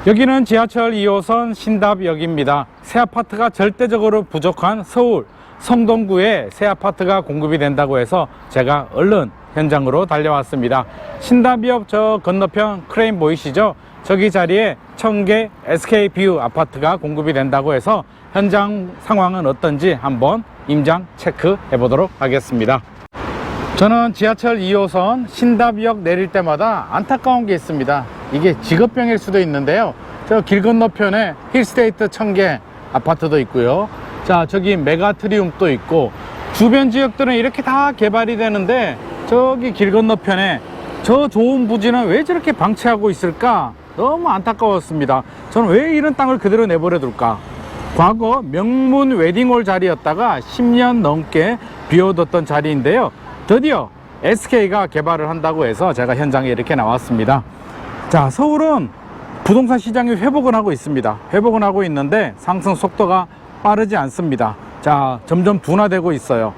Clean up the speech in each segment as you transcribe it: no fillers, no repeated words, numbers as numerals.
여기는 지하철 2호선 신답역입니다. 새 아파트가 절대적으로 부족한 서울 성동구에 새 아파트가 공급이 된다고 해서 제가 얼른 현장으로 달려왔습니다. 신답역 저 건너편 크레인 보이시죠? 저기 자리에 청계 SK뷰 아파트가 공급이 된다고 해서 현장 상황은 어떤지 한번 임장 체크해 보도록 하겠습니다. 저는 지하철 2호선 신답역 내릴 때마다 안타까운 게 있습니다. 이게 직업병일 수도 있는데요. 저 길 건너편에 힐스테이트 청계 아파트도 있고요. 자, 저기 메가트리움도 있고, 주변 지역들은 이렇게 다 개발이 되는데 저기 길 건너편에 저 좋은 부지는 왜 저렇게 방치하고 있을까? 너무 안타까웠습니다. 저는 왜 이런 땅을 그대로 내버려 둘까? 과거 명문 웨딩홀 자리였다가 10년 넘게 비워뒀던 자리인데요. 드디어 SK가 개발을 한다고 해서 제가 현장에 이렇게 나왔습니다. 자, 서울은 부동산 시장이 회복은 하고 있습니다. 회복은 하고 있는데 상승 속도가 빠르지 않습니다. 자, 점점 둔화되고 있어요.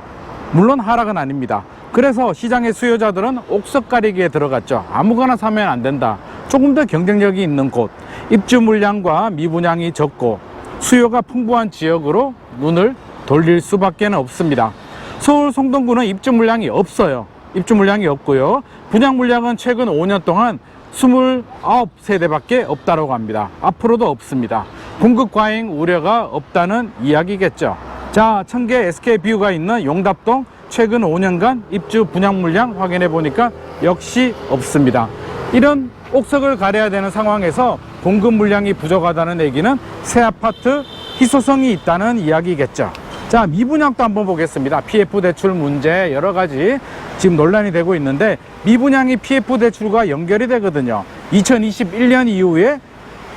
물론 하락은 아닙니다. 그래서 시장의 수요자들은 옥석 가리기에 들어갔죠. 아무거나 사면 안 된다. 조금 더 경쟁력이 있는 곳, 입주 물량과 미분양이 적고 수요가 풍부한 지역으로 눈을 돌릴 수밖에 없습니다. 서울 성동구는 입주 물량이 없어요. 입주 물량이 없고요. 분양 물량은 최근 5년 동안 29세대밖에 없다고 합니다. 앞으로도 없습니다. 공급 과잉 우려가 없다는 이야기겠죠. 자, 청계 SK뷰가 있는 용답동 최근 5년간 입주 분양 물량 확인해 보니까 역시 없습니다. 이런 옥석을 가려야 되는 상황에서 공급 물량이 부족하다는 얘기는 새 아파트 희소성이 있다는 이야기겠죠. 자, 미분양도 한번 보겠습니다. PF 대출 문제 여러 가지 지금 논란이 되고 있는데 미분양이 PF 대출과 연결이 되거든요. 2021년 이후에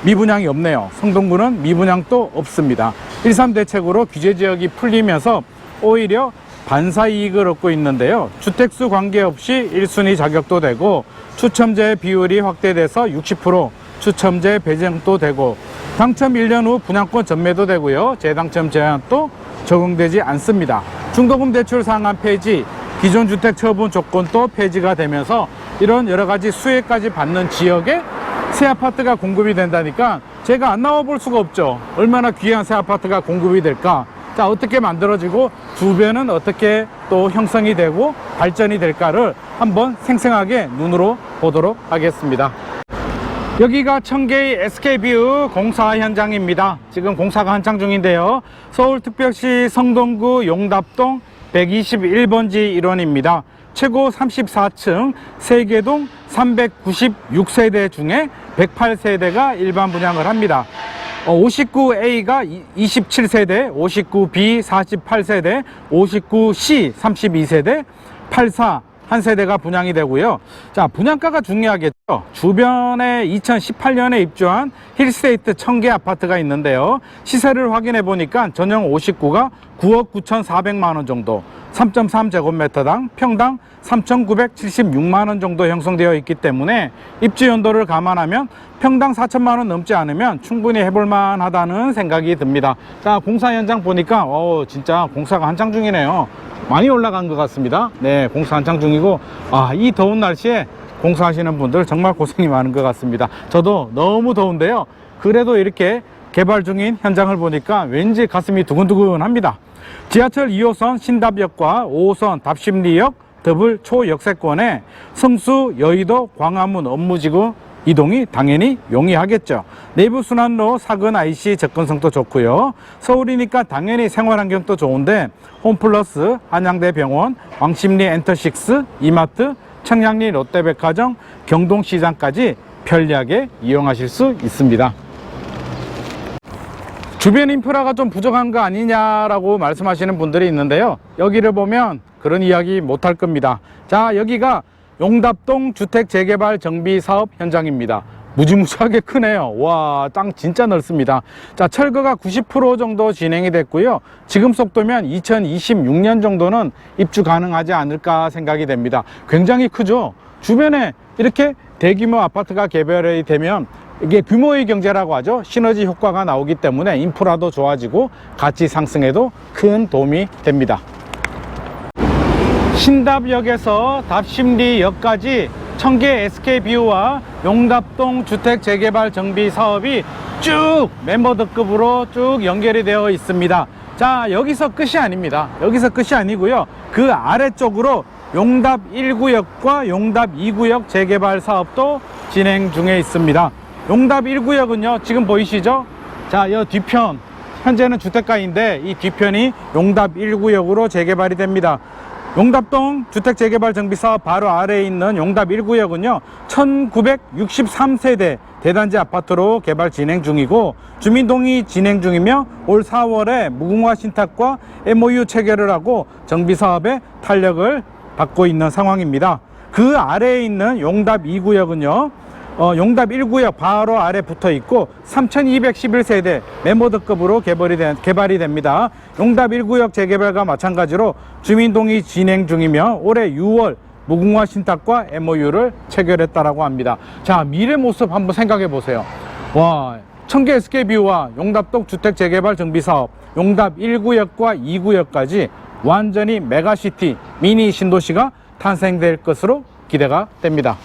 미분양이 없네요. 성동구는 미분양도 없습니다. 1.3 대책으로 규제 지역이 풀리면서 오히려 반사 이익을 얻고 있는데요. 주택수 관계없이 1순위 자격도 되고 추첨제 비율이 확대돼서 60% 추첨제 배정도 되고 당첨 1년 후 분양권 전매도 되고요. 재당첨 제한도 적용되지 않습니다. 중도금 대출 상한 폐지, 기존 주택 처분 조건도 폐지가 되면서 이런 여러 가지 수혜까지 받는 지역에 새 아파트가 공급이 된다니까 제가 안 나와 볼 수가 없죠. 얼마나 귀한 새 아파트가 공급이 될까? 자, 어떻게 만들어지고 주변은 어떻게 또 형성이 되고 발전이 될까를 한번 생생하게 눈으로 보도록 하겠습니다. 여기가 청계의 SK뷰 공사 현장입니다. 지금 공사가 한창 중인데요. 서울특별시 성동구 용답동 121번지 일원입니다. 최고 34층 세개동 396세대 중에 108세대가 일반 분양을 합니다. 59A가 27세대, 59B 48세대, 59C 32세대, 84 한 세대가 분양이 되고요. 자, 분양가가 중요하겠죠. 주변에 2018년에 입주한 힐스테이트 청계 아파트가 있는데요. 시세를 확인해 보니까 전용 59가 9억 9,400만 원 정도, 3.3제곱미터당 평당 3,976만 원 정도 형성되어 있기 때문에 입주 연도를 감안하면 평당 4천만 원 넘지 않으면 충분히 해볼만 하다는 생각이 듭니다. 자, 공사 현장 보니까 진짜 공사가 한창 중이네요. 많이 올라간 것 같습니다. 네, 공사 한창 중이고, 이 더운 날씨에 공사하시는 분들 정말 고생이 많은 것 같습니다. 저도 너무 더운데요. 그래도 이렇게 개발 중인 현장을 보니까 왠지 가슴이 두근두근합니다. 지하철 2호선 신답역과 5호선 답심리역 더블 초역세권에 성수, 여의도, 광화문 업무지구 이동이 당연히 용이하겠죠. 내부 순환로 사근 IC 접근성도 좋고요. 서울이니까 당연히 생활환경도 좋은데 홈플러스, 한양대 병원, 왕십리 엔터식스, 이마트, 청량리 롯데백화점, 경동시장까지 편리하게 이용하실 수 있습니다. 주변 인프라가 좀 부족한 거 아니냐라고 말씀하시는 분들이 있는데요. 여기를 보면 그런 이야기 못할 겁니다. 자, 여기가 용답동 주택 재개발 정비 사업 현장입니다. 무지무지하게 크네요. 와, 땅 진짜 넓습니다. 자, 철거가 90% 정도 진행이 됐고요. 지금 속도면 2026년 정도는 입주 가능하지 않을까 생각이 됩니다. 굉장히 크죠. 주변에 이렇게 대규모 아파트가 개발이 되면 이게 규모의 경제라고 하죠. 시너지 효과가 나오기 때문에 인프라도 좋아지고 가치 상승에도 큰 도움이 됩니다. 신답역에서 답심리역까지 청계 SK뷰와 용답동 주택 재개발 정비 사업이 쭉 멤버드급으로 쭉 연결이 되어 있습니다. 자, 여기서 끝이 아닙니다. 여기서 끝이 아니고요. 그 아래쪽으로 용답 1구역과 용답 2구역 재개발 사업도 진행 중에 있습니다. 용답 1구역은요, 지금 보이시죠? 자, 이 뒤편, 현재는 주택가인데 이 뒤편이 용답 1구역으로 재개발이 됩니다. 용답동 주택재개발정비사업 바로 아래에 있는 용답 1구역은요 1963세대 대단지 아파트로 개발 진행 중이고 주민동의 진행 중이며 올 4월에 무궁화 신탁과 MOU 체결을 하고 정비사업에 탄력을 받고 있는 상황입니다. 그 아래에 있는 용답 2구역은요 용답 1구역 바로 아래 붙어 있고 3211세대 멤버드급으로 개발이 됩니다. 용답 1구역 재개발과 마찬가지로 주민동의 진행 중이며 올해 6월 무궁화 신탁과 MOU를 체결했다라고 합니다. 자, 미래 모습 한번 생각해 보세요. 와, 청계 SK뷰와 용답동 주택 재개발 정비 사업 용답 1구역과 2구역까지 완전히 메가시티 미니 신도시가 탄생될 것으로 기대가 됩니다.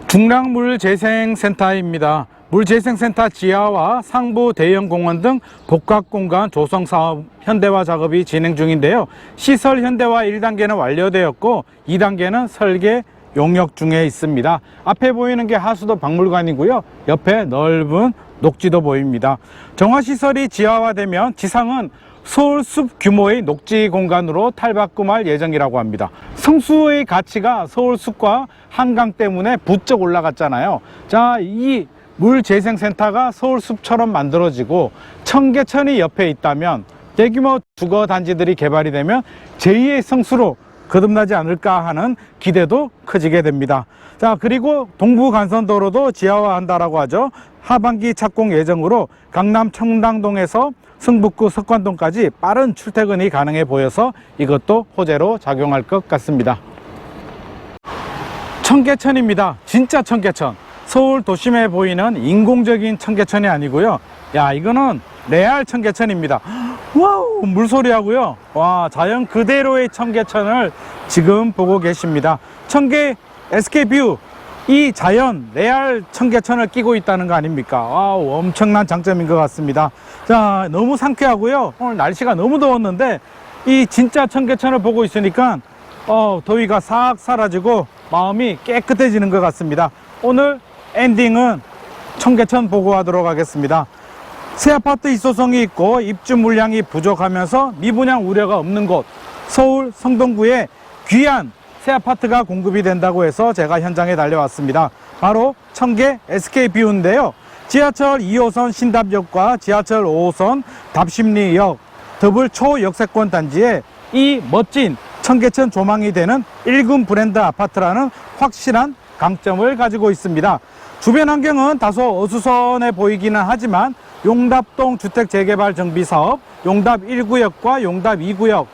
중랑물재생센터입니다. 물재생센터 지하와 상부 대형 공원 등 복합공간 조성 사업 현대화 작업이 진행 중인데요. 시설 현대화 1단계는 완료되었고 2단계는 설계 용역 중에 있습니다. 앞에 보이는 게 하수도 박물관이고요. 옆에 넓은 녹지도 보입니다. 정화시설이 지하화되면 지상은 서울숲 규모의 녹지 공간으로 탈바꿈할 예정이라고 합니다. 성수의 가치가 서울숲과 한강 때문에 부쩍 올라갔잖아요. 자, 이 물재생센터가 서울숲처럼 만들어지고 청계천이 옆에 있다면 대규모 주거단지들이 개발이 되면 제2의 성수로 거듭나지 않을까 하는 기대도 커지게 됩니다. 자, 그리고 동부간선도로도 지하화한다라고 하죠. 하반기 착공 예정으로 강남 청담동에서 성북구 석관동까지 빠른 출퇴근이 가능해 보여서 이것도 호재로 작용할 것 같습니다. 청계천입니다. 진짜 청계천. 서울 도심에 보이는 인공적인 청계천이 아니고요. 야, 이거는 레알 청계천입니다. 와우, 물소리 하고요. 와, 자연 그대로의 청계천을 지금 보고 계십니다. 청계 SK뷰, 이 자연 레알 청계천을 끼고 있다는 거 아닙니까? 와우, 엄청난 장점인 것 같습니다. 자, 너무 상쾌하고요. 오늘 날씨가 너무 더웠는데 이 진짜 청계천을 보고 있으니까 더위가 싹 사라지고 마음이 깨끗해지는 것 같습니다. 오늘 엔딩은 청계천 보고 하도록 하겠습니다. 새 아파트 입소성이 있고 입주 물량이 부족하면서 미분양 우려가 없는 곳, 서울 성동구에 귀한 새 아파트가 공급이 된다고 해서 제가 현장에 달려왔습니다. 바로 청계 SK뷰인데요. 지하철 2호선 신답역과 지하철 5호선 답심리역 더블 초역세권 단지에 이 멋진 청계천 조망이 되는 1군 브랜드 아파트라는 확실한 강점을 가지고 있습니다. 주변 환경은 다소 어수선해 보이기는 하지만 용답동 주택 재개발 정비 사업, 용답 1구역과 용답 2구역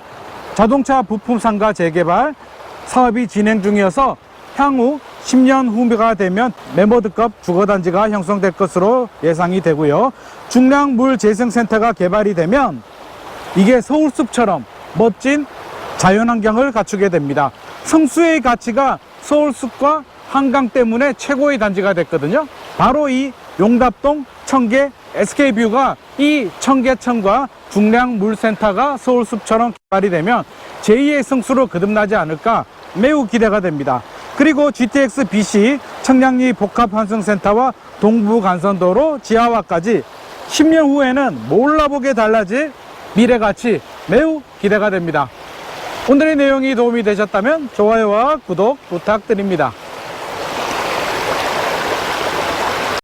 자동차 부품 상가 재개발 사업이 진행 중이어서 향후 10년 후가 되면 멤버드급 주거단지가 형성될 것으로 예상이 되고요. 중랑물재생센터가 개발이 되면 이게 서울숲처럼 멋진 자연환경을 갖추게 됩니다. 성수의 가치가 서울숲과 한강 때문에 최고의 단지가 됐거든요. 바로 이 용답동 청계 SK뷰가 이 청계천과 중랑물센터가 서울숲처럼 개발이 되면 제2의 성수로 거듭나지 않을까 매우 기대가 됩니다. 그리고 GTX BC 청량리 복합환승센터와 동부간선도로 지하화까지 10년 후에는 몰라보게 달라질 미래가치 매우 기대가 됩니다. 오늘의 내용이 도움이 되셨다면 좋아요와 구독 부탁드립니다.